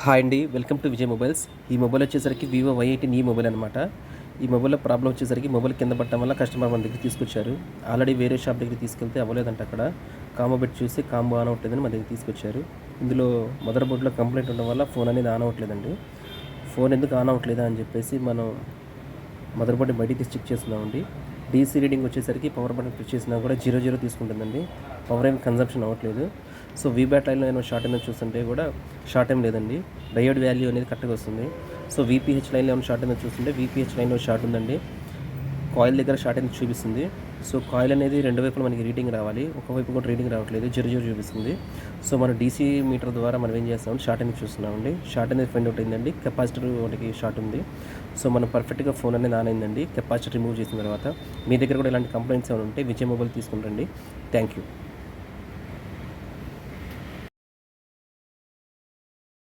Hi అండి, welcome to Vijay mobiles. ఈ mobile వచ్చేసరికి వివో Y18 ఈ మొబైల్ అనమాట. ఈ మొబైల్లో ప్రాబ్లం వచ్చేసరికి మొబైల్ కింద పడటం వల్ల కస్టమర్ మన దగ్గర తీసుకొచ్చారు. ఆల్రెడీ వేరే షాప్ దగ్గర తీసుకెళ్తే అవ్వలేదంట. అక్కడ కాంబో పెట్టి చూసి కాంబో ఆన్ అవ్వట్లేదని మన దగ్గర తీసుకొచ్చారు. ఇందులో మదర్ బోర్డులో కంప్లైంట్ ఉండడం వల్ల ఫోన్ అనేది ఆన్ అవ్వట్లేదండి. ఫోన్ ఎందుకు ఆన్ అవ్వట్లేదా అని చెప్పేసి మనం మదర్ బోర్డ్ని బయటికి తీసి చెక్ చేస్తున్నామండి. డీసీ రీడింగ్ వచ్చేసరికి పవర్ బటన్ ప్రెస్ చేసినా కూడా 0 తీసుకుంటుందండి. పవర్ ఏం కన్జంప్షన్ అవ్వట్లేదు. సో వీబ్యాట్ లైన్లో ఏమైనా షార్ట్ ఏమైనా చూస్తుంటే కూడా షార్ట్ ఏం లేదండి. డయోడ్ వాల్యూ అనేది కరెక్ట్గా వస్తుంది. సో వీపీహెచ్ లైన్లో ఏమైనా షార్ట్ ఏమైనా చూస్తుంటే వీపీహెచ్ లైన్లో షార్ట్ ఉందండి. కాయిల్ దగ్గర షార్ట్ అనేది చూపిస్తుంది. సో కాయిల్ అనేది రెండు వైపులు మనకి రీడింగ్ రావాలి, ఒకవైపు కూడా రీడింగ్ రావట్లేదు, 0 చూపిస్తుంది. సో మనం డీసీ మీటర్ ద్వారా మనం ఏం చేస్తామంటే షార్ట్ అనేది చూస్తున్నామండి. షార్ట్ అనేది ఫైండ్ అవుట్ అయిందండి. కెపాసిటర్ ఒకటి షార్ట్ ఉంది. సో మనం పర్ఫెక్ట్గా ఫోన్ అనేది ఆన్ అయిందండి కెపాసిటర్ రిమూవ్ చేసిన తర్వాత. మీ దగ్గర కూడా ఇలాంటి కంప్లైంట్స్ ఏమైనా ఉంటే విజయ్ మొబైల్ తీసుకుంటండి. Thank you.